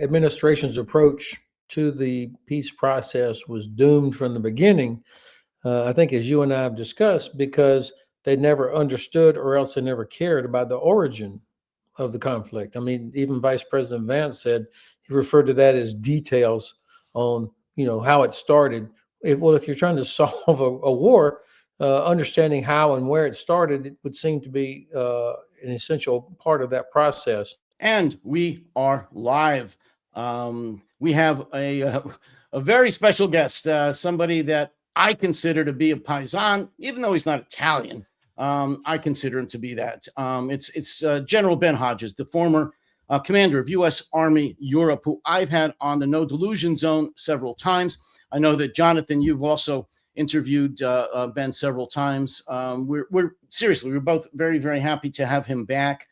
administration's approach to the peace process was doomed from the beginning, I think, as you and I have discussed, because they never understood or else they never cared about the origin of the conflict. I mean, even Vice President Vance said he referred to that as details on, how it started. If you're trying to solve a war, understanding how and where it started, it would seem to be an essential part of that process. And we are live. We have a very special guest, somebody that I consider to be a paisan, even though he's not Italian. I consider him to be that. It's General Ben Hodges, the former commander of U.S. Army Europe, who I've had on the No Delusion Zone several times. I know that, Jonathan, you've also interviewed Ben several times. We're both very, very happy to have him back.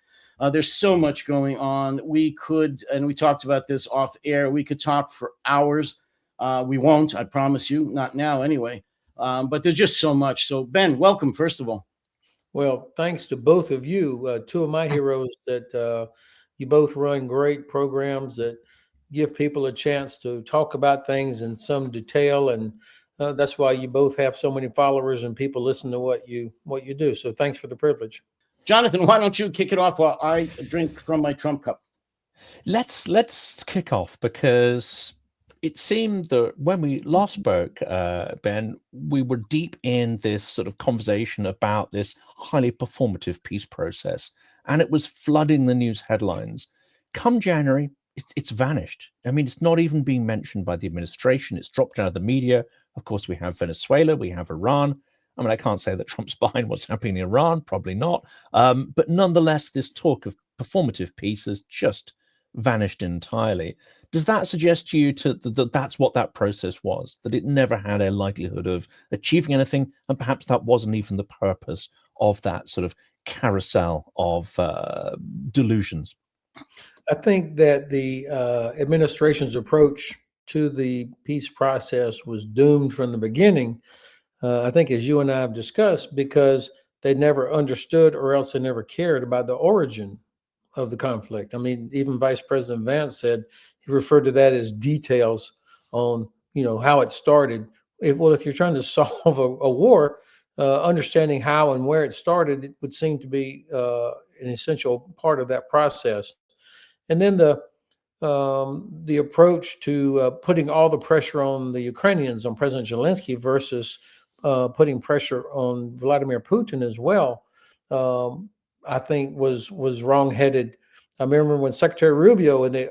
There's so much going on. We could, and we talked about this off air, we could talk for hours. We won't, I promise you, not now anyway. But there's just so much. So, Ben, welcome, first of all. Well, thanks to both of you, two of my heroes that you both run great programs that give people a chance to talk about things in some detail. And that's why you both have so many followers and people listen to what you do. So thanks for the privilege. Jonathan, why don't you kick it off while I drink from my Trump cup? Let's kick off, because it seemed that when we last spoke, Ben, we were deep in this sort of conversation about this highly performative peace process, and it was flooding the news headlines. Come January, it's vanished. I mean, it's not even being mentioned by the administration. It's dropped out of the media. Of course, we have Venezuela, we have Iran. I mean, I can't say that Trump's behind what's happening in Iran, probably not. But nonetheless, this talk of performative peace has just vanished entirely. Does that suggest to you that that's what that process was, that it never had a likelihood of achieving anything, and perhaps that wasn't even the purpose of that sort of carousel of delusions? I think that the administration's approach to the peace process was doomed from the beginning, I think, as you and I have discussed, because they never understood or else they never cared about the origin of the conflict. I mean, even Vice President Vance said he referred to that as details on, how it started. If you're trying to solve a war, understanding how and where it started, it would seem to be an essential part of that process. And then the approach to putting all the pressure on the Ukrainians, on President Zelensky, versus putting pressure on Vladimir Putin as well, I think was wrong-headed. I remember when Secretary Rubio, in the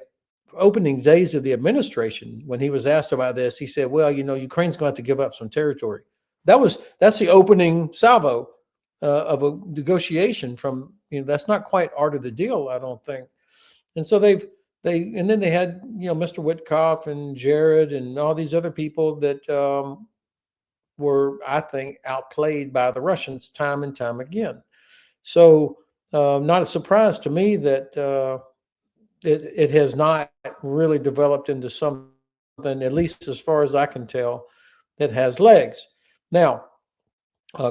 opening days of the administration, when he was asked about this, he said, well, Ukraine's going to have to give up some territory. That's the opening salvo of a negotiation from, that's not quite art of the deal, I don't think. And so and then they had, Mr. Witkoff and Jared and all these other people that were, I think, outplayed by the Russians time and time again. So not a surprise to me that it has not really developed into something, at least as far as I can tell, that has legs. Now,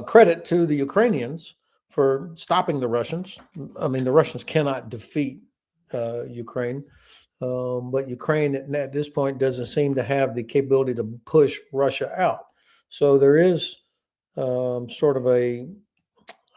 credit to the Ukrainians for stopping the Russians. I mean, the Russians cannot defeat Ukraine, but Ukraine at this point doesn't seem to have the capability to push Russia out. So there is sort of I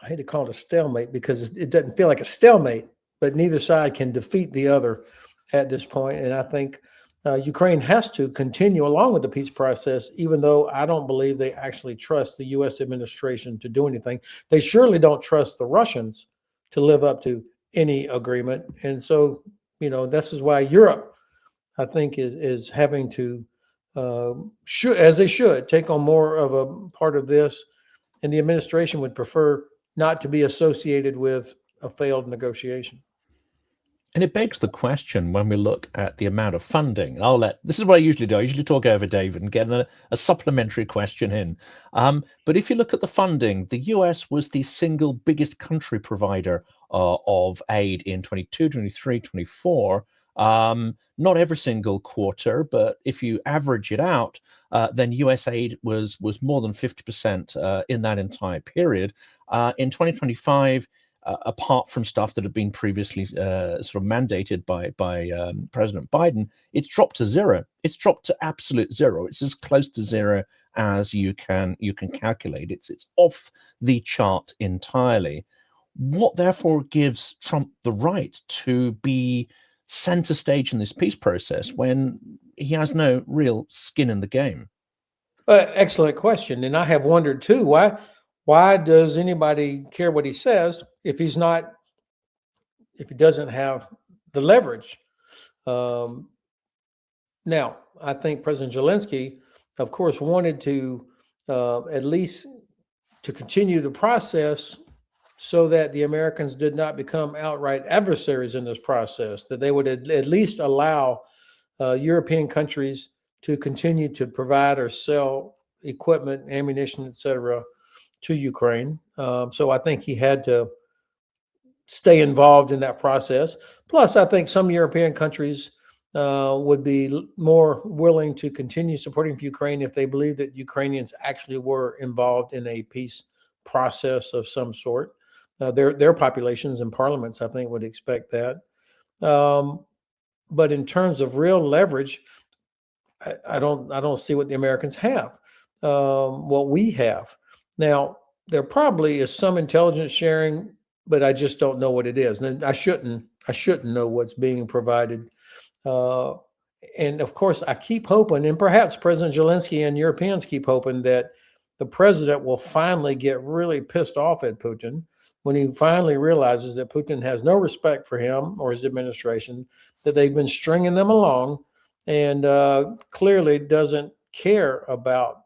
hate to call it a stalemate, because it doesn't feel like a stalemate, but neither side can defeat the other at this point. And I think Ukraine has to continue along with the peace process, even though I don't believe they actually trust the U.S. administration to do anything. They surely don't trust the Russians to live up to any agreement. And so, this is why Europe, I think, is having to, as they should, take on more of a part of this. And the administration would prefer not to be associated with a failed negotiation. And it begs the question, when we look at the amount of funding, this is what I usually do. I usually talk over David and get a supplementary question in. But if you look at the funding, the US was the single biggest country provider of aid in 22, 23, 24. Not every single quarter, but if you average it out, then US aid was more than 50% in that entire period. In 2025, apart from stuff that had been previously sort of mandated by President Biden, it's dropped to zero. It's dropped to absolute zero. It's as close to zero as you can calculate. It's off the chart entirely. What therefore gives Trump the right to be center stage in this peace process when he has no real skin in the game? Excellent question. And I have wondered too, why does anybody care what he says if he doesn't have the leverage? Now, I think President Zelensky, of course, wanted to at least to continue the process so that the Americans did not become outright adversaries in this process, that they would at least allow European countries to continue to provide or sell equipment, ammunition, etc., to Ukraine. So I think he had to stay involved in that process. Plus, I think some European countries would be more willing to continue supporting Ukraine if they believe that Ukrainians actually were involved in a peace process of some sort. Their populations and parliaments, I think, would expect that. But in terms of real leverage, I don't see what the Americans have. What we have now, there probably is some intelligence sharing, but I just don't know what it is, and I shouldn't know what's being provided. And of course, I keep hoping, and perhaps President Zelensky and Europeans keep hoping, that the president will finally get really pissed off at Putin when he finally realizes that Putin has no respect for him or his administration, that they've been stringing them along, and clearly doesn't care about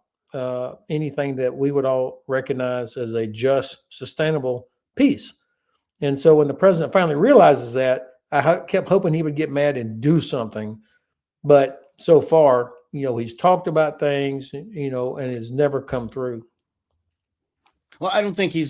anything that we would all recognize as a just, sustainable peace. And so when the president finally realizes that, I kept hoping he would get mad and do something. But so far, he's talked about things, and has never come through. Well, I don't think he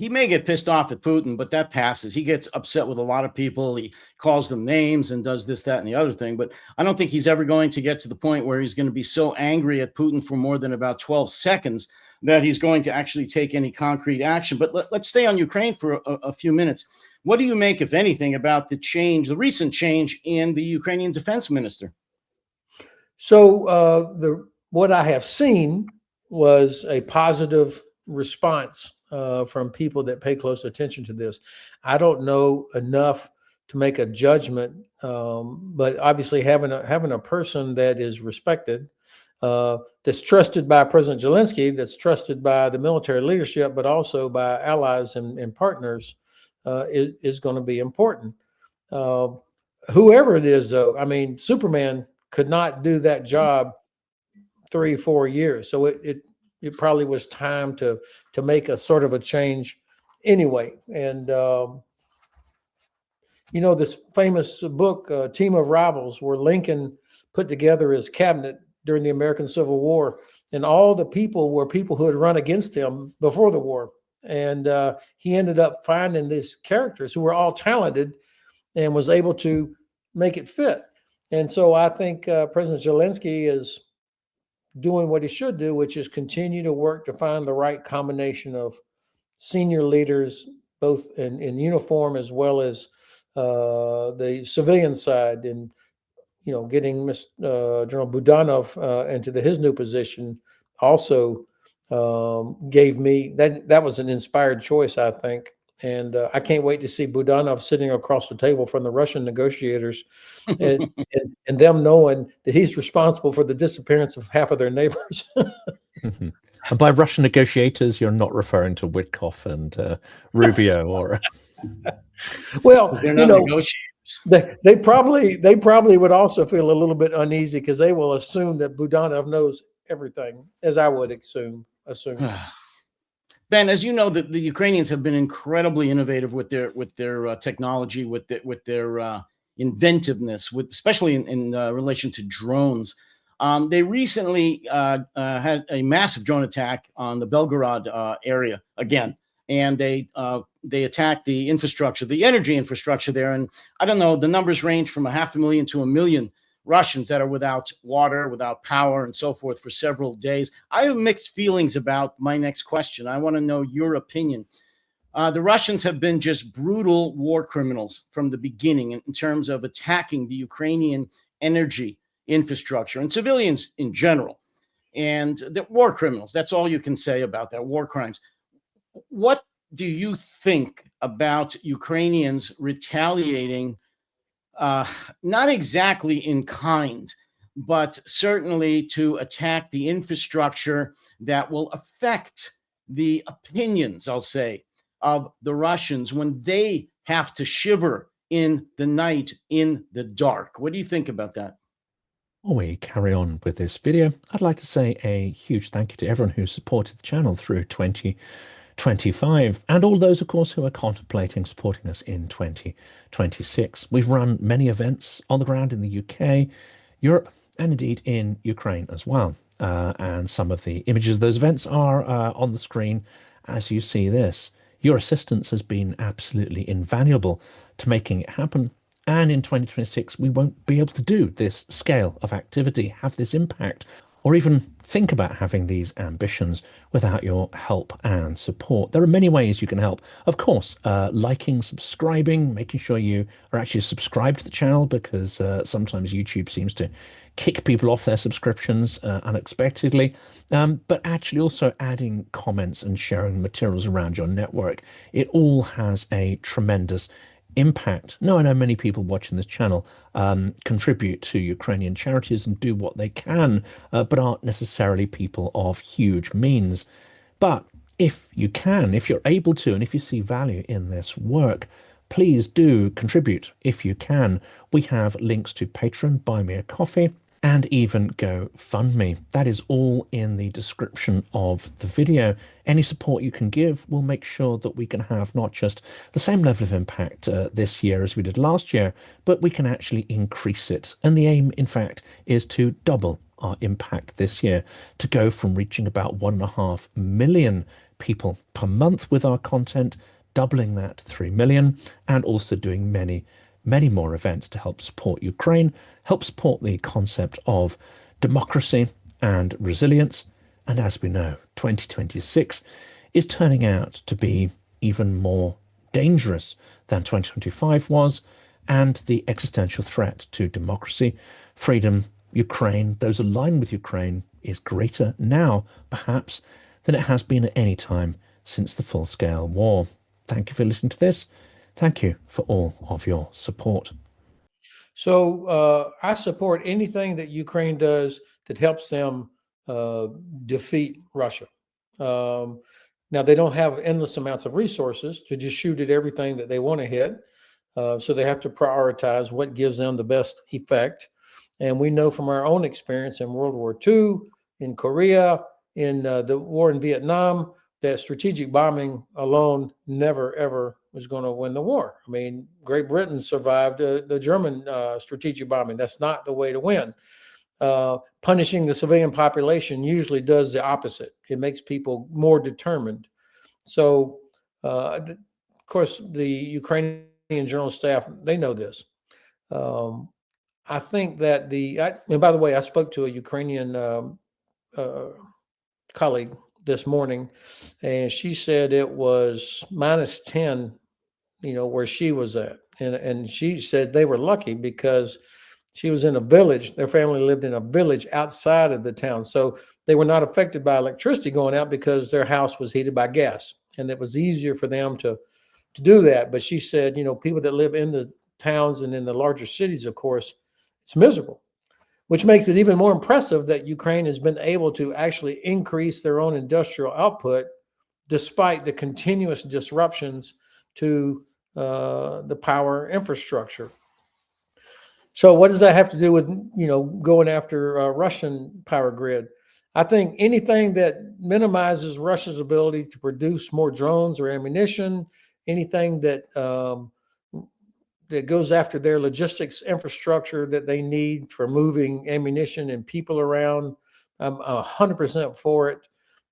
may get pissed off at Putin, but that passes. He gets upset with a lot of people. He calls them names and does this, that, and the other thing. But I don't think he's ever going to get to the point where he's going to be so angry at Putin for more than about 12 seconds that he's going to actually take any concrete action. But let's stay on Ukraine for a few minutes. What do you make, if anything, about the recent change in the Ukrainian defense minister? So what I have seen was a positive response from people that pay close attention to this. I don't know enough to make a judgment, but obviously having a person that is respected, that's trusted by President Zelensky, that's trusted by the military leadership, but also by allies and partners, is going to be important. Whoever it is, though, I mean, Superman could not do that job 3-4 years. So it probably was time to make a sort of a change anyway. And, this famous book, Team of Rivals, where Lincoln put together his cabinet during the American Civil War, and all the people were people who had run against him before the war. And he ended up finding these characters who were all talented and was able to make it fit. And so I think President Zelensky is doing what he should do, which is continue to work to find the right combination of senior leaders, both in uniform as well as the civilian side, and getting General Budanov into his new position also gave me that was an inspired choice, I think. And I can't wait to see Budanov sitting across the table from the Russian negotiators and them knowing that he's responsible for the disappearance of half of their neighbors. Mm-hmm. And by Russian negotiators, you're not referring to Witkoff and Rubio, or well, they're not negotiators. They probably would also feel a little bit uneasy because they will assume that Budanov knows everything, as I would assume. Ben, as you know, the Ukrainians have been incredibly innovative with their technology, with their inventiveness, especially in relation to drones. They recently had a massive drone attack on the Belgorod area again, and they attacked the infrastructure, the energy infrastructure there. And I don't know, the numbers range from 500,000 to 1 million Russians that are without water, without power, and so forth for several days. I have mixed feelings about my next question. I want to know your opinion. The Russians have been just brutal war criminals from the beginning in terms of attacking the Ukrainian energy infrastructure and civilians in general. And they're war criminals. That's all you can say about that, war crimes. What do you think about Ukrainians retaliating, not exactly in kind, but certainly to attack the infrastructure that will affect the opinions, I'll say, of the Russians when they have to shiver in the night, in the dark? What do you think about that? Before we carry on with this video, I'd like to say a huge thank you to everyone who supported the channel through 2025 and all those, of course, who are contemplating supporting us in 2026. We've run many events on the ground in the UK, Europe, and indeed in Ukraine as well. And some of the images of those events are on the screen as you see this. Your assistance has been absolutely invaluable to making it happen. And in 2026, we won't be able to do this scale of activity, have this impact, or even think about having these ambitions without your help and support. There are many ways you can help. Of course, liking, subscribing, making sure you are actually subscribed to the channel, because sometimes YouTube seems to kick people off their subscriptions unexpectedly, but actually also adding comments and sharing materials around your network. It all has a tremendous impact. Now, I know many people watching this channel contribute to Ukrainian charities and do what they can, but aren't necessarily people of huge means. But if you can, if you're able to, and if you see value in this work, please do contribute if you can. We have links to Patreon, Buy Me a Coffee, and even GoFundMe. That is all in the description of the video. Any support you can give will make sure that we can have not just the same level of impact this year as we did last year, but we can actually increase it. And the aim, in fact, is to double our impact this year, to go from reaching about 1.5 million people per month with our content, doubling that to 3 million, and also doing many more events to help support Ukraine, help support the concept of democracy and resilience. And as we know, 2026 is turning out to be even more dangerous than 2025 was, and the existential threat to democracy, freedom, Ukraine, those aligned with Ukraine, is greater now, perhaps, than it has been at any time since the full-scale war. Thank you for listening to this. Thank you for all of your support. So I support anything that Ukraine does that helps them defeat Russia. Now, they don't have endless amounts of resources to just shoot at everything that they want to hit. So they have to prioritize what gives them the best effect. And we know from our own experience in World War II, in Korea, in the war in Vietnam, that strategic bombing alone never, ever was going to win the war. I mean, Great Britain survived the German strategic bombing. That's not the way to win. Punishing the civilian population usually does the opposite. It makes people more determined. So, of course, the Ukrainian general staff, they know this. I think that and by the way, I spoke to a Ukrainian colleague this morning, and she said it was -10, where she was at. And she said they were lucky because she was in a village. Their family lived in a village outside of the town. So they were not affected by electricity going out because their house was heated by gas. And it was easier for them to do that. But she said, people that live in the towns and in the larger cities, of course, it's miserable, which makes it even more impressive that Ukraine has been able to actually increase their own industrial output despite the continuous disruptions to the power infrastructure. So what does that have to do with, going after Russian power grid? I think anything that minimizes Russia's ability to produce more drones or ammunition, anything that that goes after their logistics infrastructure that they need for moving ammunition and people around, I'm 100% for it.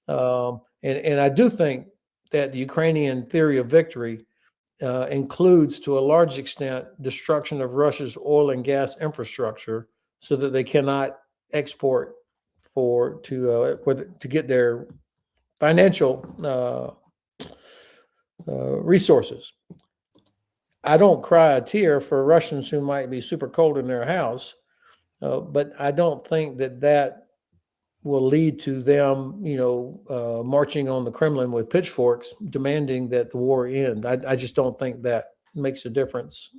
And I do think that the Ukrainian theory of victory includes, to a large extent, destruction of Russia's oil and gas infrastructure so that they cannot export to get their financial resources. I don't cry a tear for Russians who might be super cold in their house, but I don't think that will lead to them, marching on the Kremlin with pitchforks, demanding that the war end. I just don't think that makes a difference.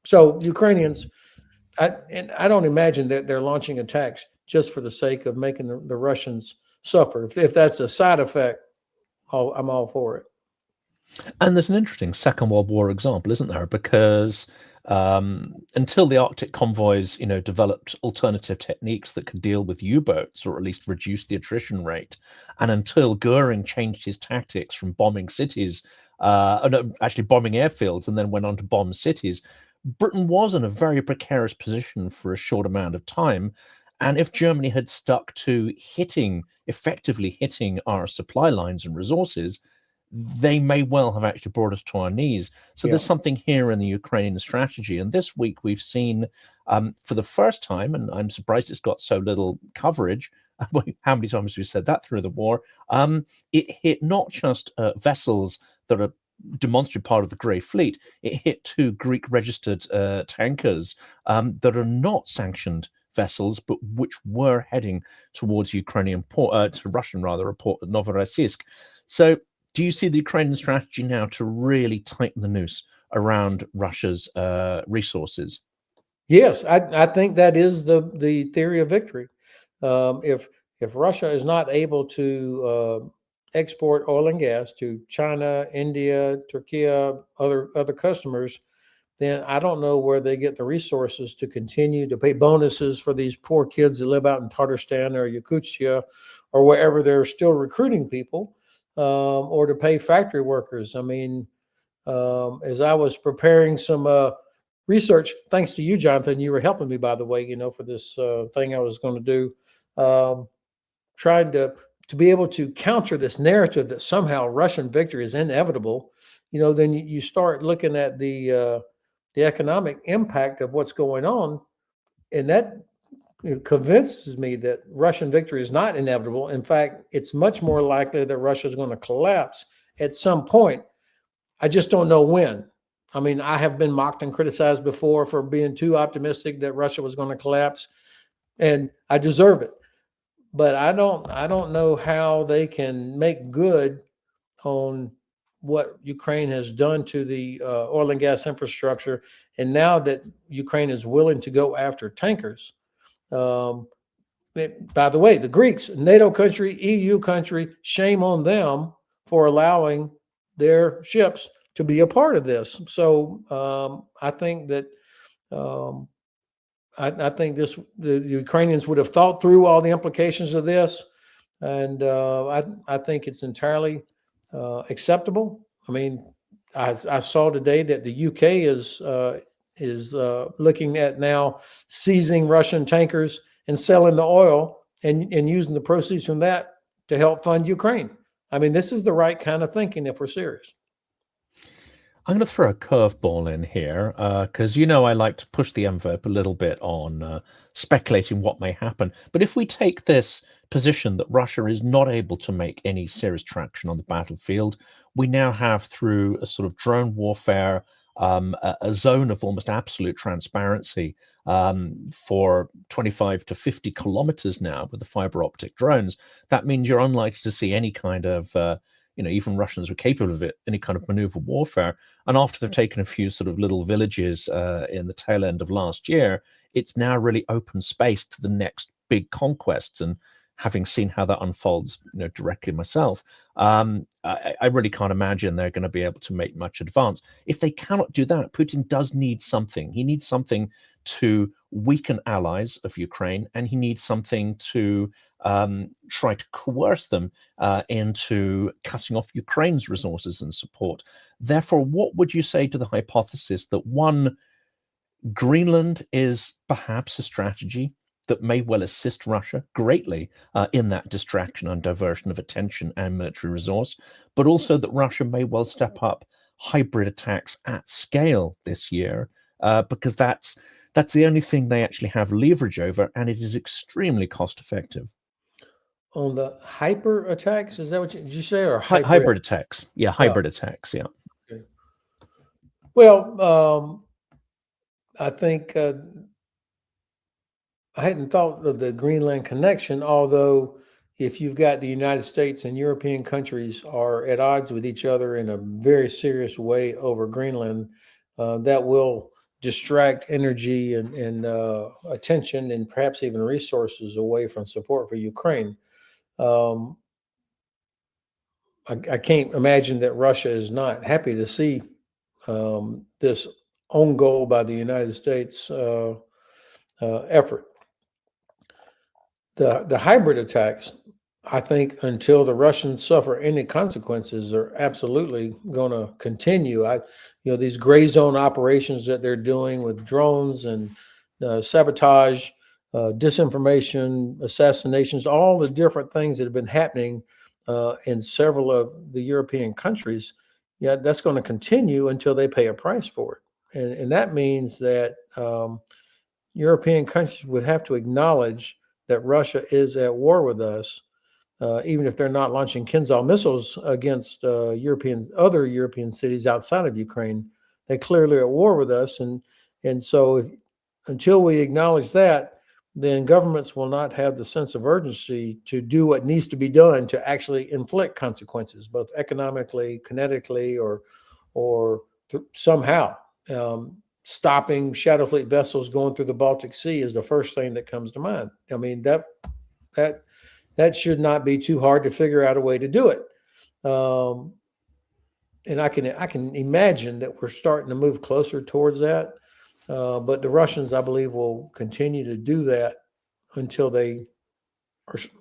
So Ukrainians, I don't imagine that they're launching attacks just for the sake of making the Russians suffer. If that's a side effect, I'm all for it. And there's an interesting Second World War example, isn't there? Because until the Arctic convoys, developed alternative techniques that could deal with U-boats or at least reduce the attrition rate, and until Goering changed his tactics from bombing cities, actually bombing airfields, and then went on to bomb cities, Britain was in a very precarious position for a short amount of time. And if Germany had stuck to effectively hitting our supply lines and resources, they may well have actually brought us to our knees. So there's something here in the Ukrainian strategy. And this week we've seen, for the first time, and I'm surprised it's got so little coverage, how many times have we said that through the war, it hit not just vessels that are demonstrably part of the Grey Fleet, it hit 2 Greek-registered tankers that are not sanctioned vessels, but which were heading towards Ukrainian port, to Russian rather, a port at Novorossiysk. So do you see the Ukrainian strategy now to really tighten the noose around Russia's resources? Yes, I think that is the theory of victory. If Russia is not able to export oil and gas to China, India, Turkey, other customers, then I don't know where they get the resources to continue to pay bonuses for these poor kids that live out in Tatarstan or Yakutia or wherever they're still recruiting people, or to pay factory workers. I mean, as I was preparing some research, thanks to you, Jonathan, you were helping me, by the way, for this thing I was going to do, trying to be able to counter this narrative that somehow Russian victory is inevitable. Then you start looking at the economic impact of what's going on, and that convinces me that Russian victory is not inevitable. In fact, it's much more likely that Russia is going to collapse at some point. I just don't know when. I mean, I have been mocked and criticized before for being too optimistic that Russia was going to collapse, and I deserve it. But I don't know how they can make good on what Ukraine has done to the oil and gas infrastructure. And now that Ukraine is willing to go after tankers, by the way, the Greeks, NATO country, EU country, shame on them for allowing their ships to be a part of this. So I think that I think the Ukrainians would have thought through all the implications of this, and I think it's entirely acceptable. I mean, I saw today that the UK is looking at now seizing Russian tankers and selling the oil and using the proceeds from that to help fund Ukraine. I mean, this is the right kind of thinking if we're serious. I'm going to throw a curveball in here because I like to push the envelope a little bit on speculating what may happen. But if we take this position that Russia is not able to make any serious traction on the battlefield, we now have, through a sort of drone warfare, a zone of almost absolute transparency for 25 to 50 kilometers now with the fiber optic drones. That means you're unlikely to see any kind of even Russians were capable of it, any kind of maneuver warfare. And after they've taken a few sort of little villages in the tail end of last year, it's now really open space to the next big conquests. And having seen how that unfolds, directly myself, I really can't imagine they're going to be able to make much advance. If they cannot do that, Putin does need something. He needs something to weaken allies of Ukraine, and he needs something to try to coerce them into cutting off Ukraine's resources and support. Therefore, what would you say to the hypothesis that, one, Greenland is perhaps a strategy that may well assist Russia greatly in that distraction and diversion of attention and military resource, but also that Russia may well step up hybrid attacks at scale this year, because that's the only thing they actually have leverage over, and it is extremely cost effective. On the hyper attacks, is that what did you say, or hybrid attacks? Yeah, hybrid attacks. Yeah. Well, I think I hadn't thought of the Greenland connection, although if you've got the United States and European countries are at odds with each other in a very serious way over Greenland, that will distract energy and attention and perhaps even resources away from support for Ukraine. Um, I can't imagine that Russia is not happy to see this own goal by the United States effort. The hybrid attacks, I think, until the Russians suffer any consequences, are absolutely going to continue. These gray zone operations that they're doing with drones and sabotage, disinformation, assassinations, all the different things that have been happening in several of the European countries. Yeah, that's going to continue until they pay a price for it, and that means that European countries would have to acknowledge that Russia is at war with us, even if they're not launching Kinzhal missiles against other European cities outside of Ukraine. They clearly are at war with us, and so until we acknowledge that, then governments will not have the sense of urgency to do what needs to be done to actually inflict consequences, both economically, kinetically, or somehow. Stopping Shadow Fleet vessels going through the Baltic Sea is the first thing that comes to mind. I mean, that should not be too hard to figure out a way to do it. And I can imagine that we're starting to move closer towards that. But the Russians, I believe, will continue to do that until they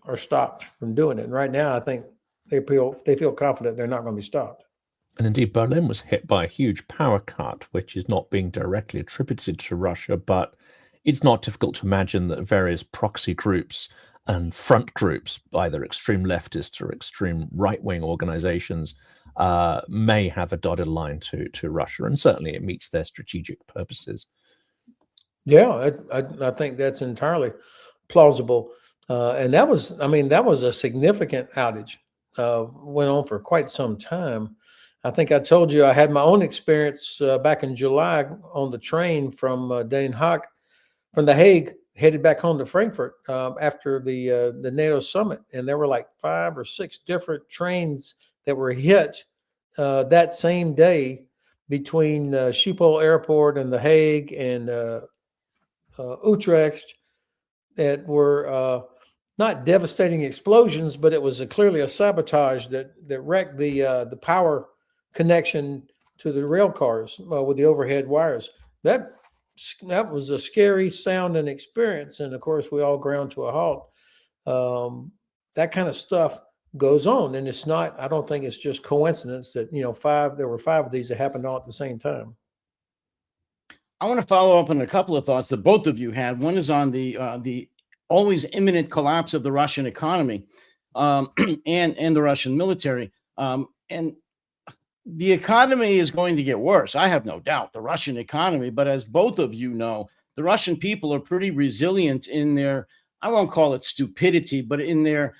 are stopped from doing it. And right now, I think they feel confident they're not going to be stopped. And indeed, Berlin was hit by a huge power cut, which is not being directly attributed to Russia, but it's not difficult to imagine that various proxy groups and front groups, either extreme leftists or extreme right-wing organizations, may have a dotted line to Russia, and certainly it meets their strategic purposes. Yeah, I think that's entirely plausible. And that was a significant outage. Went on for quite some time. I think I told you I had my own experience back in July on the train from Den Haag, from The Hague, headed back home to Frankfurt after the NATO summit, and there were like 5 or 6 different trains that were hit that same day between Schiphol Airport and The Hague and Utrecht, that were not devastating explosions, but it was clearly a sabotage that wrecked the power connection to the rail cars with the overhead wires. That was a scary sound and experience, and of course we all ground to a halt. That kind of stuff goes on, and it's not. I don't think it's just coincidence that there were 5 of these that happened all at the same time. I want to follow up on a couple of thoughts that both of you had. One is on the always imminent collapse of the Russian economy and the Russian military. And the economy is going to get worse. I have no doubt, the Russian economy. But as both of you know, the Russian people are pretty resilient in their, I won't call it stupidity, but in their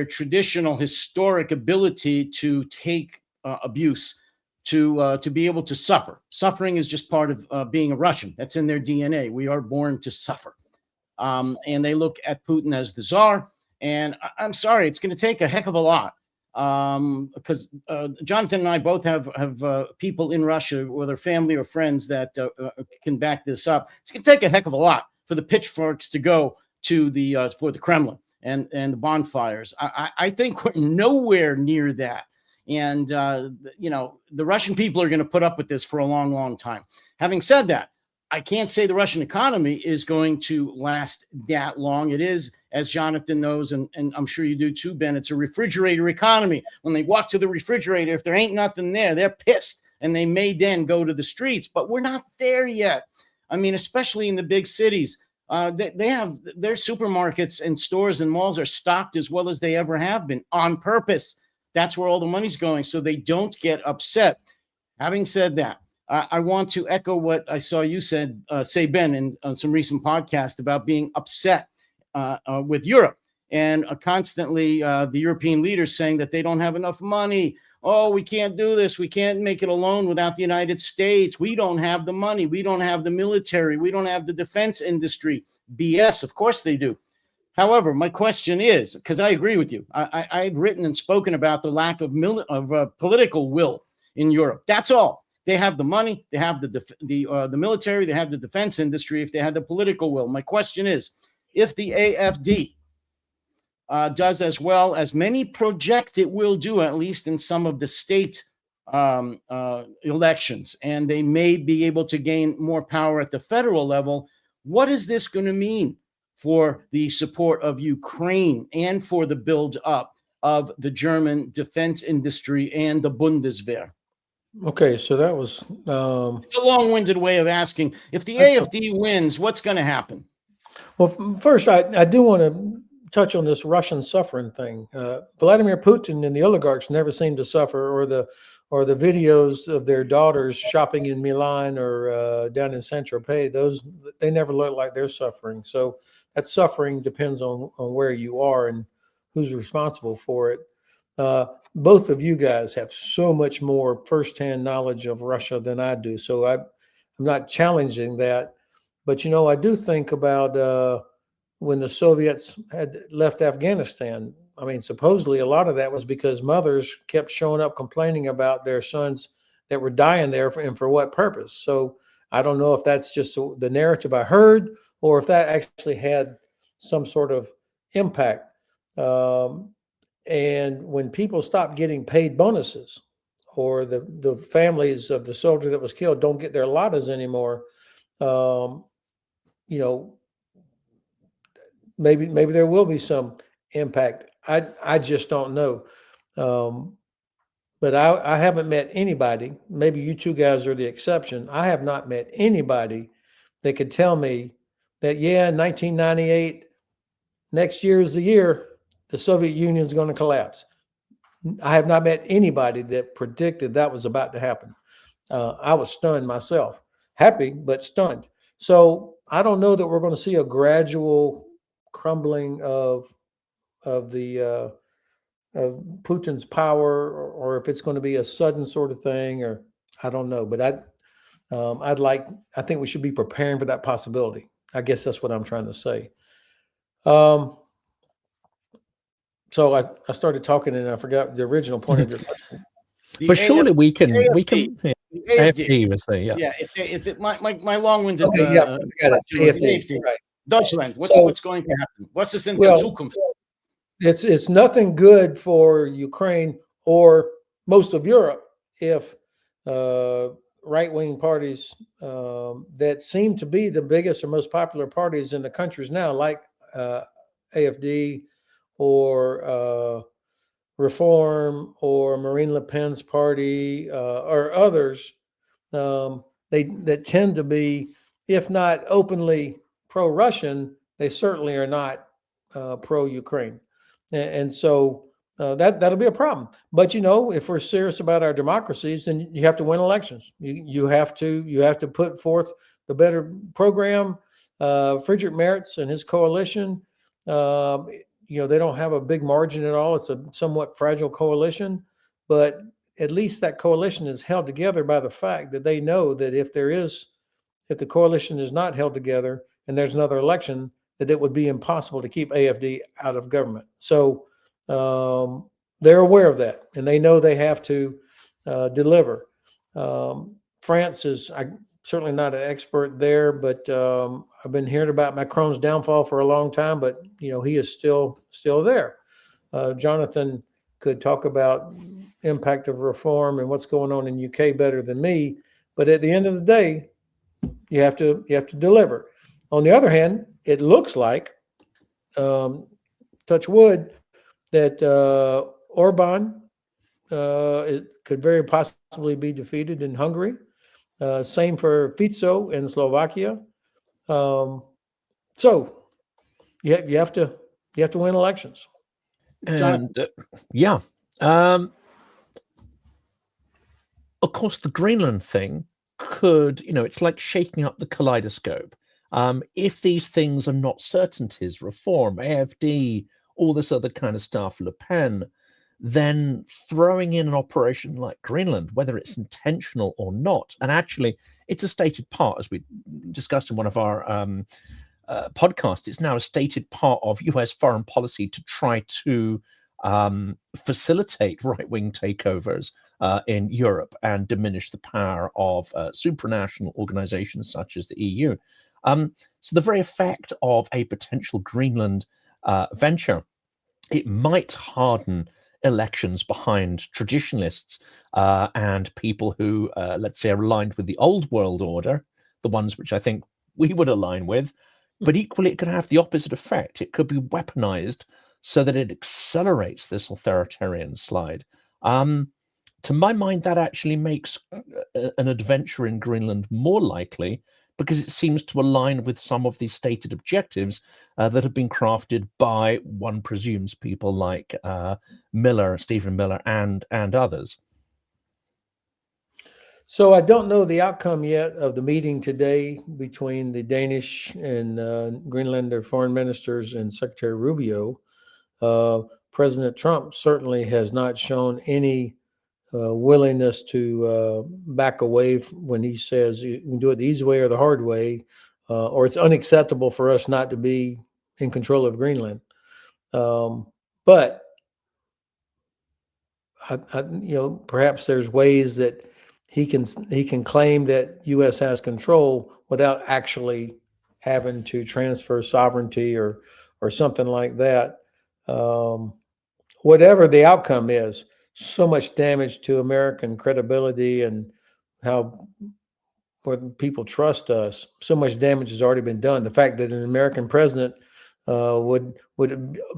traditional historic ability to take abuse, to be able to suffer. Suffering is just part of being a Russian. That's in their DNA. We are born to suffer. And they look at Putin as the czar. And I'm sorry, it's going to take a heck of a lot. Because Jonathan and I both have people in Russia, whether family or friends, that can back this up. It's going to take a heck of a lot for the pitchforks to go to for the Kremlin and the bonfires. I think we're nowhere near that. And, the Russian people are going to put up with this for a long, long time. Having said that, I can't say the Russian economy is going to last that long. It is, as Jonathan knows, and I'm sure you do too, Ben, it's a refrigerator economy. When they walk to the refrigerator, if there ain't nothing there, they're pissed, and they may then go to the streets. But we're not there yet. I mean, especially in the big cities. They have their supermarkets and stores and malls are stocked as well as they ever have been on purpose. That's where all the money's going, so they don't get upset. Having said that, I want to echo what I saw you say, Ben, in some recent podcast about being upset with Europe. and constantly the European leaders saying that they don't have enough money. Oh, we can't do this. We can't make it alone without the United States. We don't have the money. We don't have the military. We don't have the defense industry. BS. Of course they do. However, my question is, because I agree with you, I've written and spoken about the lack of political will in Europe. That's all. They have the money, they have the military, they have the defense industry. If they had the political will, my question is, if the AFD does as well as many project it will do, at least in some of the state elections, and they may be able to gain more power at the federal level, what is this going to mean for the support of Ukraine and for the build up of the German defense industry and the Bundeswehr? Okay, so that was It's a long-winded way of asking, if the AFD wins, what's going to happen? well. First, I do want to touch on this Russian suffering thing. Vladimir Putin and the oligarchs never seem to suffer, or the videos of their daughters shopping in Milan or down in Saint-Tropez, they never look like they're suffering. So that suffering depends on where you are and who's responsible for it. Both of you guys have so much more firsthand knowledge of Russia than I do. So I'm not challenging that. But, I do think about when the Soviets had left Afghanistan. I mean, supposedly a lot of that was because mothers kept showing up complaining about their sons that were dying there and for what purpose. So I don't know if that's just the narrative I heard or if that actually had some sort of impact. And when people stop getting paid bonuses, or the families of the soldier that was killed don't get their latas anymore, maybe there will be some impact. I just don't know. But I haven't met anybody. Maybe you two guys are the exception. I have not met anybody that could tell me that, yeah, in 1998, next year is the year the Soviet Union is going to collapse. I have not met anybody that predicted that was about to happen. I was stunned myself, happy, but stunned. So I don't know that we're going to see a gradual crumbling of Putin's power, or if it's going to be a sudden sort of thing, or I don't know. But I think we should be preparing for that possibility. I guess that's what I'm trying to say. So I started talking and I forgot the original point of your question. But surely we can The AFD was there, yeah. Yeah, if my long-winded Okay, yeah, I got it. AFD, right. Deutschland, what's going to happen? What's this in the Zukunft? It's nothing good for Ukraine or most of Europe if right-wing parties that seem to be the biggest or most popular parties in the countries now, like AFD or Reform or Marine Le Pen's party or others, that tend to be, if not openly pro-Russian, they certainly are not pro-Ukraine. And so that'll be a problem. But if we're serious about our democracies, then you have to win elections. You have to put forth the better program. Friedrich Merz and his coalition, they don't have a big margin at all. It's a somewhat fragile coalition, but at least that coalition is held together by the fact that they know that if the coalition is not held together and there's another election, that it would be impossible to keep AFD out of government. So they're aware of that, and they know they have to deliver. France is certainly not an expert there, but I've been hearing about Macron's downfall for a long time, but he is still there. Jonathan could talk about impact of reform and what's going on in UK better than me, but at the end of the day, you have to deliver. On the other hand, it looks like, touch wood, that Orban could very possibly be defeated in Hungary. Same for Fico in Slovakia. So you have to win elections. And of course, the Greenland thing could, it's like shaking up the kaleidoscope. If these things are not certainties, reform, AFD, all this other kind of stuff, Le Pen, then throwing in an operation like Greenland, whether it's intentional or not, and actually it's a stated part, as we discussed in one of our podcasts, it's now a stated part of US foreign policy to try to facilitate right-wing takeovers in Europe and diminish the power of supranational organizations such as the EU. So the very effect of a potential Greenland venture, it might harden elections behind traditionalists and people who, let's say, are aligned with the old world order, the ones which I think we would align with. But equally, it could have the opposite effect. It could be weaponized so that it accelerates this authoritarian slide. To my mind, that actually makes an adventure in Greenland more likely, because it seems to align with some of the stated objectives that have been crafted by, one presumes, people like Stephen Miller and others. So I don't know the outcome yet of the meeting today between the Danish and Greenlander foreign ministers and Secretary Rubio. President Trump certainly has not shown any willingness to back away when he says you can do it the easy way or the hard way, or it's unacceptable for us not to be in control of Greenland. But perhaps there's ways that he can claim that U.S. has control without actually having to transfer sovereignty or something like that. Whatever the outcome is, so much damage to American credibility and how people trust us. So much damage has already been done. The fact that an American president would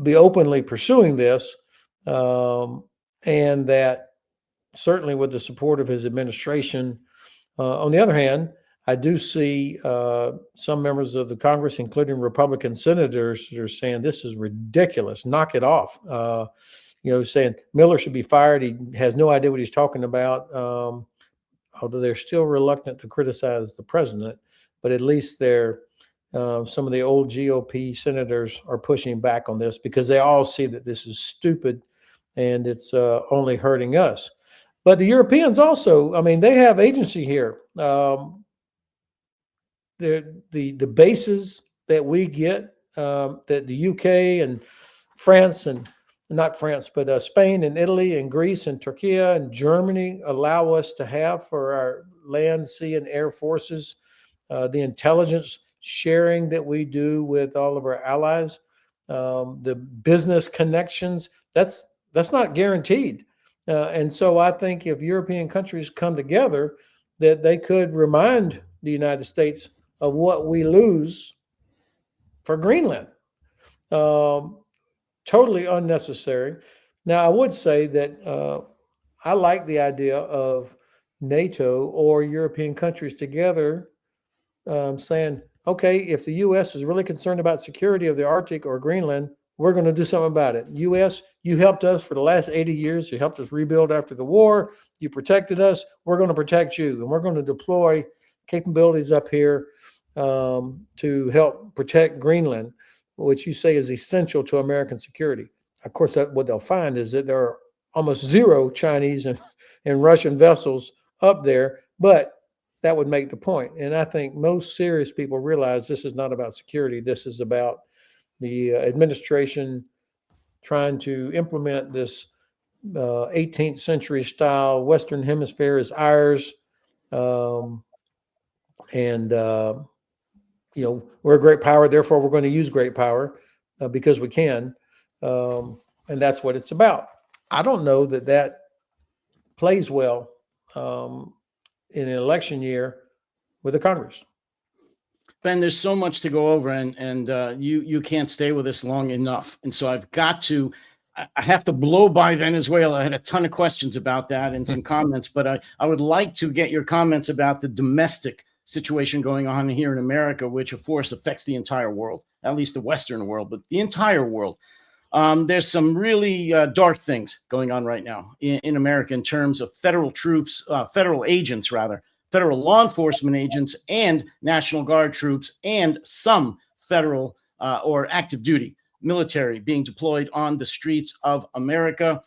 be openly pursuing this, and that certainly with the support of his administration. On the other hand, I do see some members of the Congress, including Republican senators, that are saying this is ridiculous. Knock it off. Saying Miller should be fired. He has no idea what he's talking about. Although they're still reluctant to criticize the president, but at least some of the old GOP senators are pushing back on this because they all see that this is stupid and it's only hurting us. But the Europeans also, they have agency here. The bases that we get, that the UK and France and not France, but Spain and Italy and Greece and Turkey and Germany allow us to have for our land, sea, and air forces, the intelligence sharing that we do with all of our allies, the business connections, that's not guaranteed. And so I think if European countries come together, that they could remind the United States of what we lose for Greenland. Totally unnecessary. Now, I would say that I like the idea of NATO or European countries together saying, okay, if the U.S. is really concerned about security of the Arctic or Greenland, we're going to do something about it. U.S., you helped us for the last 80 years. You helped us rebuild after the war. You protected us. We're going to protect you. And we're going to deploy capabilities up here to help protect Greenland, which you say is essential to American security. Of course, what they'll find is that there are almost zero Chinese and Russian vessels up there, but that would make the point. And I think most serious people realize this is not about security. This is about the administration trying to implement this 18th century style Western Hemisphere is ours. We're a great power, therefore we're going to use great power because we can. And that's what it's about. I don't know that plays well in an election year with the Congress. Ben, there's so much to go over, and you can't stay with us long enough. And so I have to blow by Venezuela. I had a ton of questions about that and some comments, but I would like to get your comments about the domestic situation going on here in America, which of course affects the entire world, at least the Western world, but the entire world. There's some really dark things going on right now in America in terms of federal troops, federal agents, rather, federal law enforcement agents and National Guard troops and some federal or active duty military being deployed on the streets of America.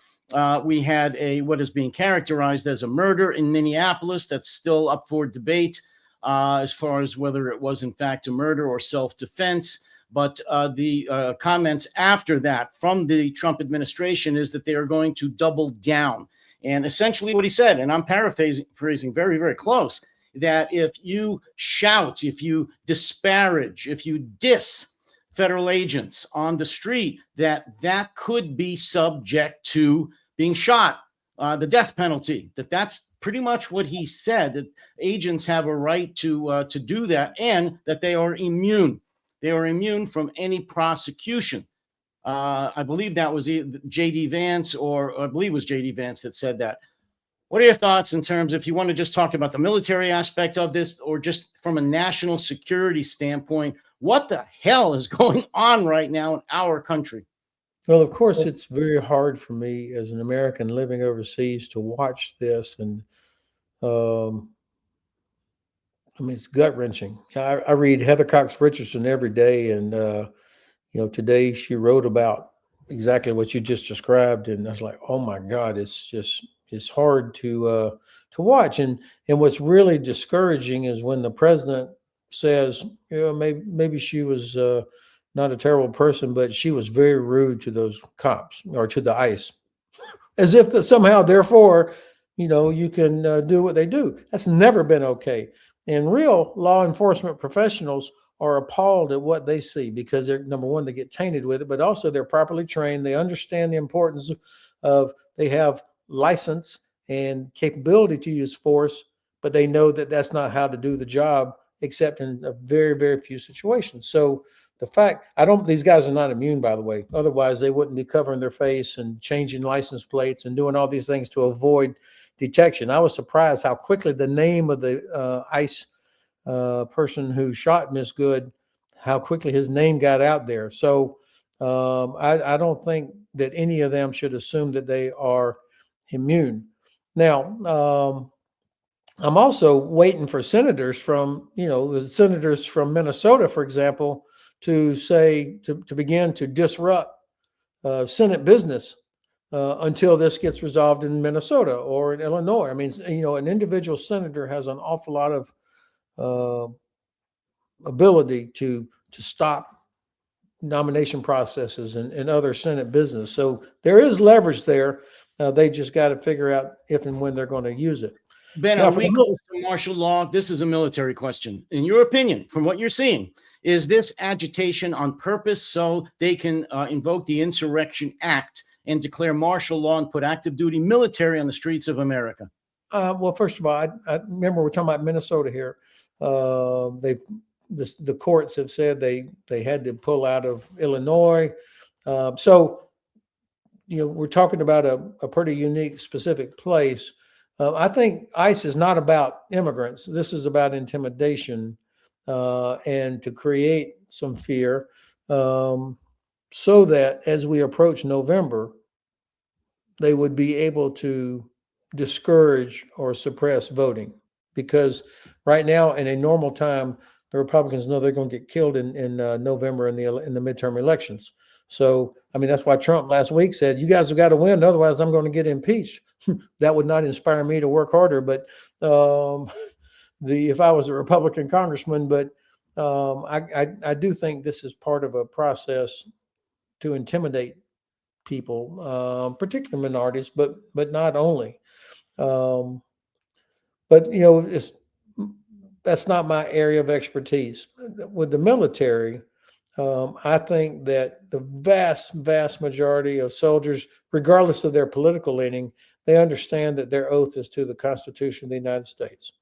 We had what is being characterized as a murder in Minneapolis that's still up for debate as far as whether it was in fact a murder or self-defense. But the comments after that from the Trump administration is that they are going to double down. And essentially what he said, and I'm paraphrasing very, very close, that if you shout, if you disparage, if you diss federal agents on the street, that could be subject to being shot, the death penalty. That's pretty much what he said, that agents have a right to do that, and that they are immune. They are immune from any prosecution. I believe that was J.D. Vance, or I believe it was J.D. Vance that said that. What are your thoughts in terms, if you want to just talk about the military aspect of this, or just from a national security standpoint, what the hell is going on right now in our country? Well, of course, it's very hard for me as an American living overseas to watch this, and I mean, it's gut wrenching. I read Heather Cox Richardson every day, and today she wrote about exactly what you just described, and I was like, oh my God, it's hard to watch. And what's really discouraging is when the president says, maybe she was not a terrible person, but she was very rude to those cops or to the ICE, as if that somehow, therefore, you can do what they do. That's never been okay. And real law enforcement professionals are appalled at what they see, because they're, number one, they get tainted with it, but also they're properly trained. They understand the importance of they have license and capability to use force, but they know that that's not how to do the job, except in a very, very few situations. So the fact, these guys are not immune, by the way. Otherwise, they wouldn't be covering their face and changing license plates and doing all these things to avoid detection. I was surprised how quickly the name of the ICE person who shot Miss Good, how quickly his name got out there. So I don't think that any of them should assume that they are immune. Now, I'm also waiting for senators from, the senators from Minnesota, for example, to begin to disrupt Senate business until this gets resolved in Minnesota or in Illinois. I mean, an individual senator has an awful lot of ability to stop nomination processes and other Senate business. So there is leverage there. They just got to figure out if and when they're going to use it. Ben, Now, are we close to martial law? This is a military question. In your opinion, from what you're seeing, is this agitation on purpose so they can invoke the Insurrection Act and declare martial law and put active duty military on the streets of America? Well, first of all, I remember we're talking about Minnesota here. The courts have said they had to pull out of Illinois. So, we're talking about a pretty unique, specific place. I think ICE is not about immigrants. This is about intimidation and to create some fear so that as we approach November, they would be able to discourage or suppress voting. Because right now, in a normal time, the Republicans know they're going to get killed in November in the midterm elections. So, I mean, that's why Trump last week said, you guys have got to win, otherwise I'm going to get impeached. That would not inspire me to work harder, but if I was a Republican congressman, but I do think this is part of a process to intimidate people, particularly minorities, but not only. But that's not my area of expertise. With the military, I think that the vast majority of soldiers, regardless of their political leaning, they understand that their oath is to the Constitution of the United States,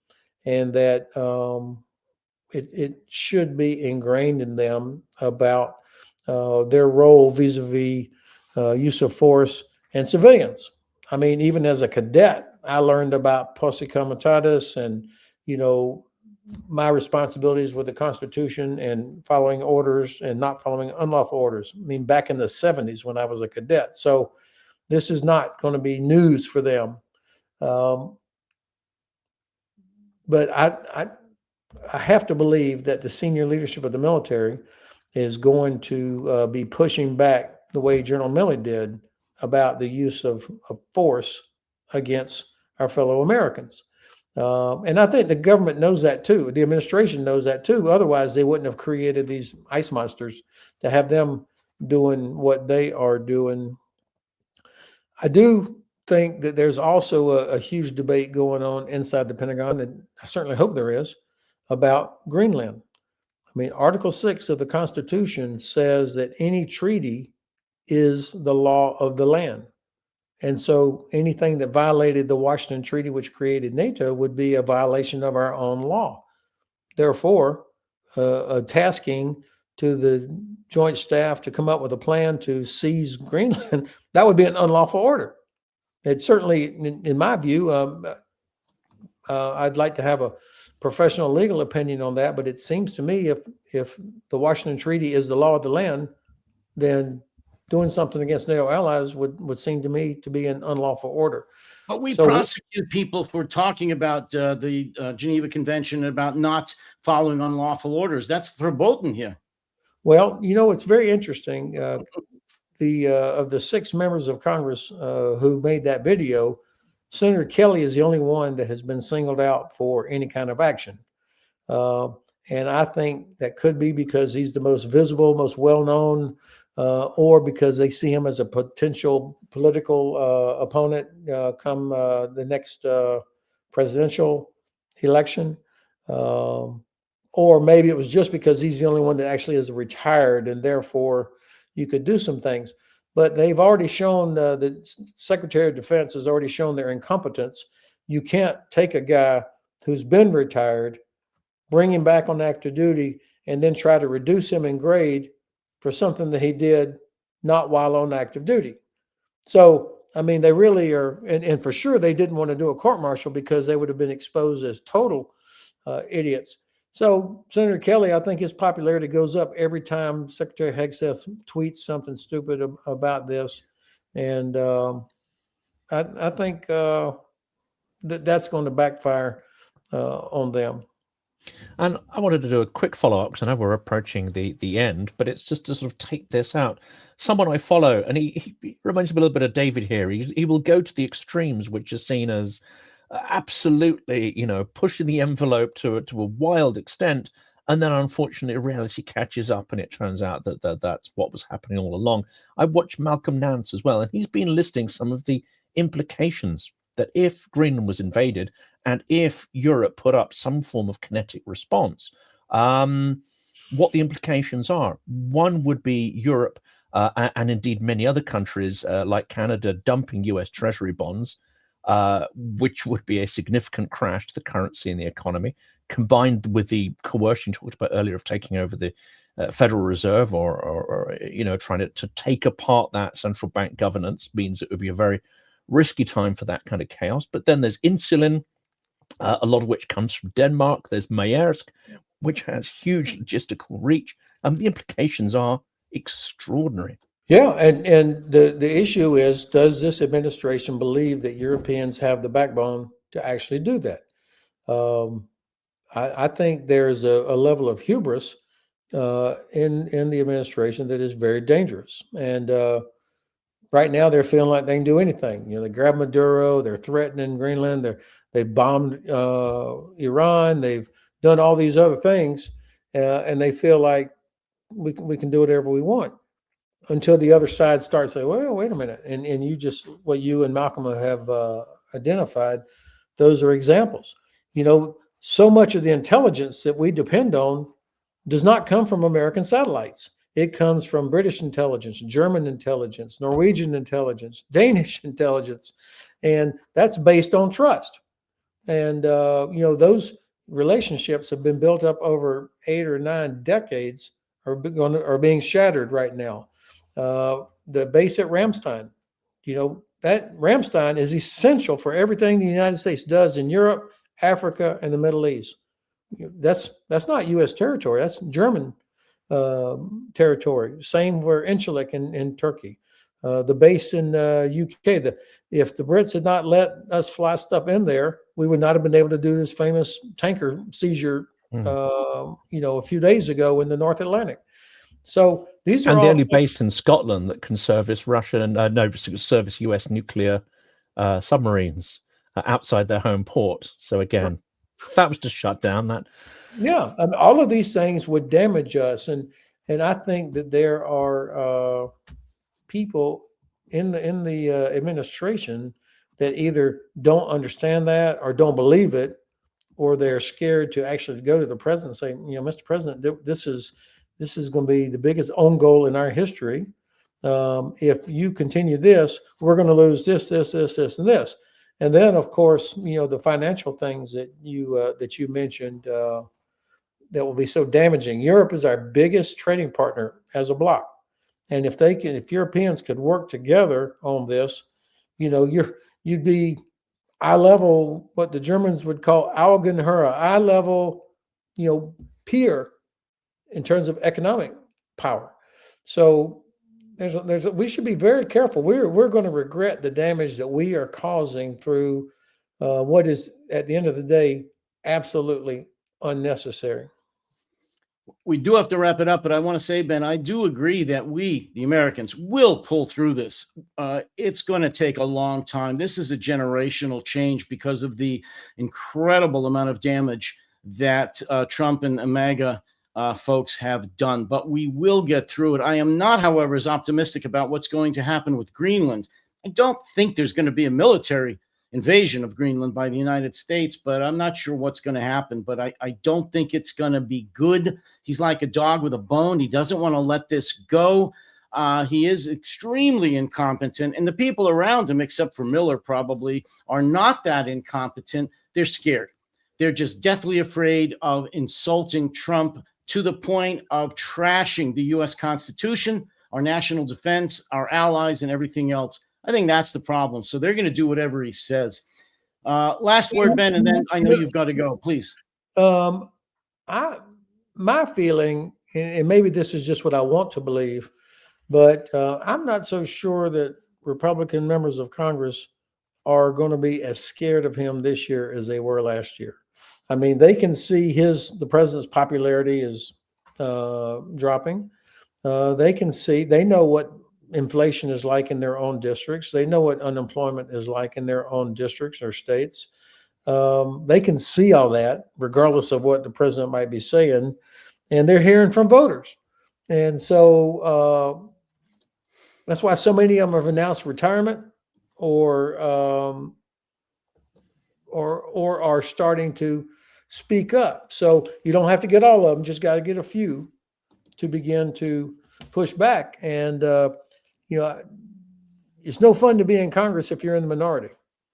and that it should be ingrained in them about their role vis-a-vis use of force and civilians. I mean, even as a cadet, I learned about posse comitatus and, my responsibilities with the Constitution and following orders and not following unlawful orders. I mean, back in the 70s when I was a cadet. So this is not going to be news for them. But I have to believe that the senior leadership of the military is going to be pushing back the way General Milley did about the use of force against our fellow Americans. And I think the government knows that too. The administration knows that too. Otherwise, they wouldn't have created these ice monsters to have them doing what they are doing. I do think that there's also a huge debate going on inside the Pentagon, and I certainly hope there is, about Greenland. I mean, Article 6 of the Constitution says that any treaty is the law of the land. And so anything that violated the Washington Treaty, which created NATO, would be a violation of our own law. Therefore, a tasking to the Joint Staff to come up with a plan to seize Greenland, that would be an unlawful order. It certainly, in my view, I'd like to have a professional legal opinion on that, but it seems to me if the Washington Treaty is the law of the land, then doing something against NATO allies would seem to me to be an unlawful order. But we prosecute people for talking about the Geneva Convention, about not following unlawful orders. That's verboten here. Well, it's very interesting. Of the 6 members of Congress who made that video, Senator Kelly is the only one that has been singled out for any kind of action. And I think that could be because he's the most visible, most well-known, or because they see him as a potential political opponent come the next presidential election. Or maybe it was just because he's the only one that actually is retired and therefore you could do some things. But they've already shown, the Secretary of Defense has already shown their incompetence. You can't take a guy who's been retired, bring him back on active duty, and then try to reduce him in grade for something that he did not while on active duty. So, I mean, they really are, and for sure they didn't want to do a court martial because they would have been exposed as total idiots. So Senator Kelly, I think his popularity goes up every time Secretary Hegseth tweets something stupid about this. And I think that's going to backfire on them. And I wanted to do a quick follow-up because I know we're approaching the end, but it's just to sort of take this out. Someone I follow, and he reminds me a little bit of David here. He will go to the extremes, which is seen as absolutely, pushing the envelope to a wild extent, and then unfortunately reality catches up, and it turns out that that's what was happening all along. I watched Malcolm Nance as well, and he's been listing some of the implications that if Greenland was invaded and if Europe put up some form of kinetic response, what the implications are. One would be Europe and indeed many other countries like Canada dumping US Treasury bonds, which would be a significant crash to the currency and the economy, combined with the coercion talked about earlier of taking over the Federal Reserve or trying to take apart that central bank governance means it would be a very risky time for that kind of chaos. But then there's insulin, a lot of which comes from Denmark. There's Maersk, which has huge logistical reach. And the implications are extraordinary. Yeah, and the issue is, does this administration believe that Europeans have the backbone to actually do that? I think there's a level of hubris in the administration that is very dangerous. And right now they're feeling like they can do anything. They grab Maduro, they're threatening Greenland, they've bombed Iran, they've done all these other things, and they feel like we can do whatever we want. Until the other side starts saying, well, wait a minute. And what you and Malcolm have identified, those are examples. So much of the intelligence that we depend on does not come from American satellites. It comes from British intelligence, German intelligence, Norwegian intelligence, Danish intelligence. And that's based on trust. And, those relationships have been built up over 8 or 9 decades, are being shattered right now. The base at Ramstein, that Ramstein is essential for everything the United States does in Europe, Africa, and the Middle East. That's not U.S. territory. That's German territory. Same for Incirlik in Turkey. The base in UK. If the Brits had not let us fly stuff in there, we would not have been able to do this famous tanker seizure, a few days ago in the North Atlantic. So these are And the all only base in Scotland that can service Russian, no, service US nuclear submarines outside their home port. So again, if that was to shut down, that yeah, I mean, all of these things would damage us, and I think that there are people in the administration that either don't understand that or don't believe it, or they're scared to actually go to the president and say, you know, Mr. President, this is going to be the biggest own goal in our history. If you continue this, we're going to lose this, this, this, this, and this. And then, of course, you know, the financial things that you mentioned that will be so damaging. Europe is our biggest trading partner as a bloc, and if Europeans could work together on this, you know, you'd be eye level, what the Germans would call Augenhöhe, eye level, you know, peer in terms of economic power. So we should be very careful. We're going to regret the damage that we are causing through what is, at the end of the day, absolutely unnecessary. We do have to wrap it up, but I want to say, Ben, I do agree that we, the Americans, will pull through this. It's going to take a long time. This is a generational change because of the incredible amount of damage that Trump and MAGA folks have done, but we will get through it. I am not, however, as optimistic about what's going to happen with Greenland. I don't think there's going to be a military invasion of Greenland by the United States, but I'm not sure what's going to happen. But I don't think it's going to be good. He's like a dog with a bone. He doesn't want to let this go. He is extremely incompetent, and the people around him, except for Miller probably, are not that incompetent. They're scared. They're just deathly afraid of insulting Trump to the point of trashing the U.S. Constitution, our national defense, our allies, and everything else. I think that's the problem. So they're going to do whatever he says. Last word, Ben, and then I know you've got to go. Please. My feeling, and maybe this is just what I want to believe, but I'm not so sure that Republican members of Congress are going to be as scared of him this year as they were last year. I mean, they can see the president's popularity is dropping. They know what inflation is like in their own districts. They know what unemployment is like in their own districts or states. They can see all that, regardless of what the president might be saying, and they're hearing from voters. And so that's why so many of them have announced retirement or are starting to speak up. So you don't have to get all of them; just got to get a few to begin to push back. And you know, it's no fun to be in Congress if you're in the minority.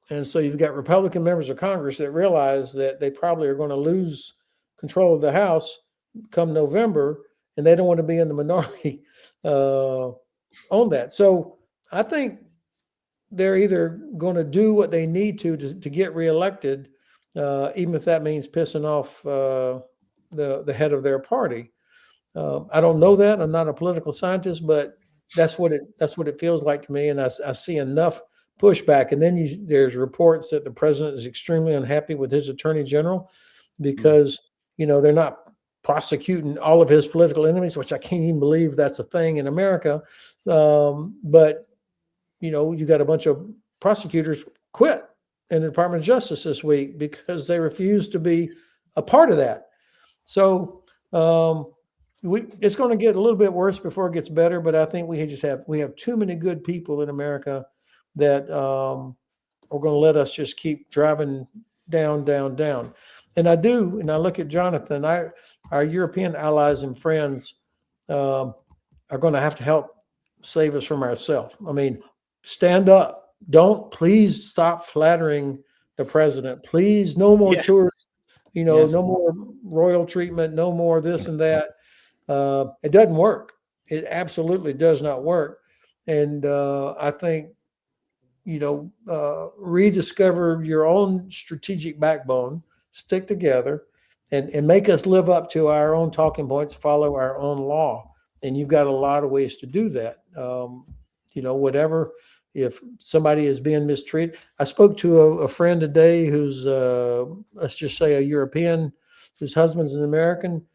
And so you've got Republican members of Congress that realize that they probably are going to lose control of the House come November, and they don't want to be in the minority on that. So I think they're either going to do what they need to get reelected, even if that means pissing off the head of their party. I don't know that. I'm not a political scientist, but that's what it feels like to me. And I see enough pushback. And then there's reports that the president is extremely unhappy with his attorney general because, you know, they're not prosecuting all of his political enemies, which I can't even believe that's a thing in America. But, you know, you got a bunch of prosecutors quit in the Department of Justice this week because they refuse to be a part of that. So it's going to get a little bit worse before it gets better, but I think we have too many good people in America that are going to let us just keep driving down. And I look at Jonathan, our European allies and friends are going to have to help save us from ourselves. I mean, stand up. Please stop flattering the president. Please, no more tours, no more royal treatment, no more this and that. It doesn't work. It absolutely does not work. And I think, rediscover your own strategic backbone, stick together, and make us live up to our own talking points, follow our own law. And you've got a lot of ways to do that. Whatever, if somebody is being mistreated. I spoke to a friend today who's, let's just say, a European, whose husband's an American.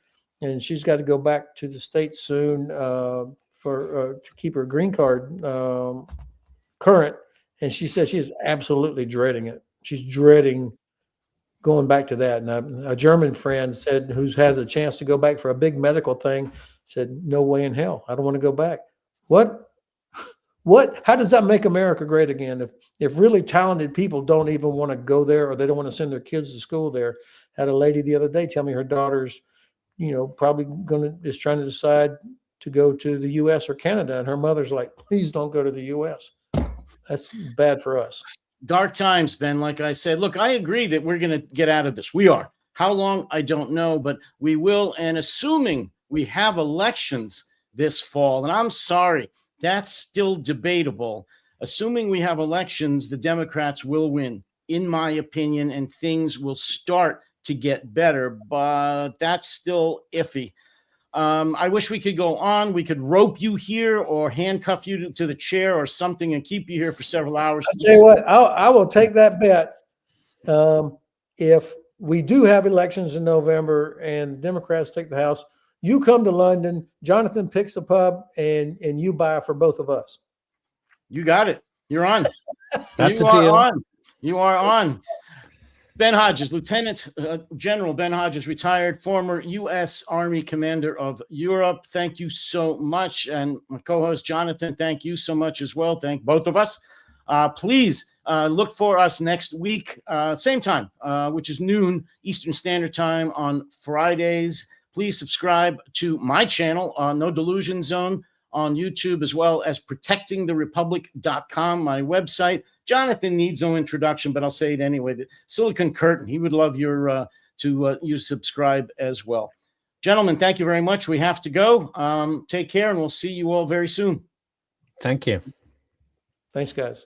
and she's got to go back to the States soon for to keep her green card current. And she says she is absolutely dreading it. She's dreading going back to that. And a German friend said, who's had the chance to go back for a big medical thing, said, "No way in hell. I don't want to go back." What? How does that make America great again? If really talented people don't even want to go there, or they don't want to send their kids to school there. Had a lady the other day tell me her daughter's, probably is trying to decide to go to the U.S. or Canada, and her mother's like, "Please don't go to the U.S." That's bad for us. Dark times, Ben. Like I said, look, I agree that we're going to get out of this. We are. How long? I don't know, but we will. And assuming we have elections this fall, and I'm sorry, that's still debatable. Assuming we have elections, the Democrats will win, in my opinion, and things will start to get better, but that's still iffy. I wish we could go on. We could rope you here or handcuff you to the chair or something and keep you here for several hours. I'll tell you what, I will take that bet. If we do have elections in November and Democrats take the House, you come to London, Jonathan picks a pub, and you buy for both of us. You got it. You're on. That's you a are deal. on. You are on. Ben Hodges, Lieutenant General Ben Hodges, retired former U.S. Army Commander of Europe. Thank you so much. And my co-host, Jonathan, thank you so much as well. Thank both of us. Please look for us next week, same time, which is noon Eastern Standard Time on Fridays. Please subscribe to my channel, No Delusion Zone, on YouTube, as well as protectingtherepublic.com, my website. Jonathan needs no introduction, but I'll say it anyway. The Silicon Curtain, he would love you subscribe as well. Gentlemen, thank you very much. We have to go. Take care, and we'll see you all very soon. Thank you. Thanks, guys.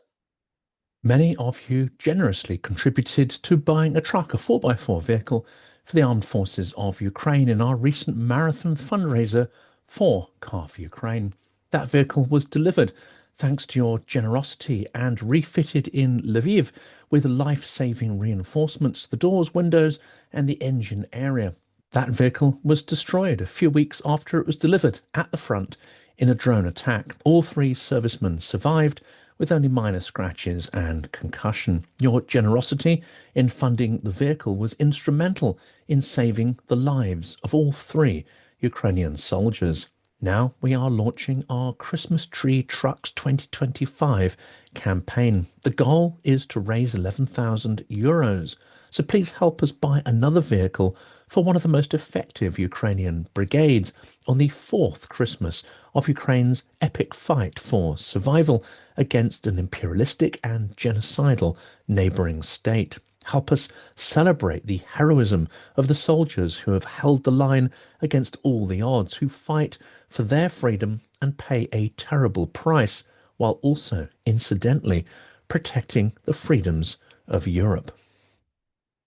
Many of you generously contributed to buying a truck, a 4x4 vehicle, for the armed forces of Ukraine in our recent marathon fundraiser for Car for Ukraine. That vehicle was delivered thanks to your generosity and refitted in Lviv with life-saving reinforcements, the doors, windows, and the engine area. That vehicle was destroyed a few weeks after it was delivered at the front in a drone attack. All 3 servicemen survived with only minor scratches and concussion. Your generosity in funding the vehicle was instrumental in saving the lives of all 3 Ukrainian soldiers. Now we are launching our Christmas Tree Trucks 2025 campaign. The goal is to raise €11,000. So please help us buy another vehicle for one of the most effective Ukrainian brigades on the 4th Christmas of Ukraine's epic fight for survival against an imperialistic and genocidal neighbouring state. Help us celebrate the heroism of the soldiers who have held the line against all the odds, who fight for their freedom and pay a terrible price, while also, incidentally, protecting the freedoms of Europe.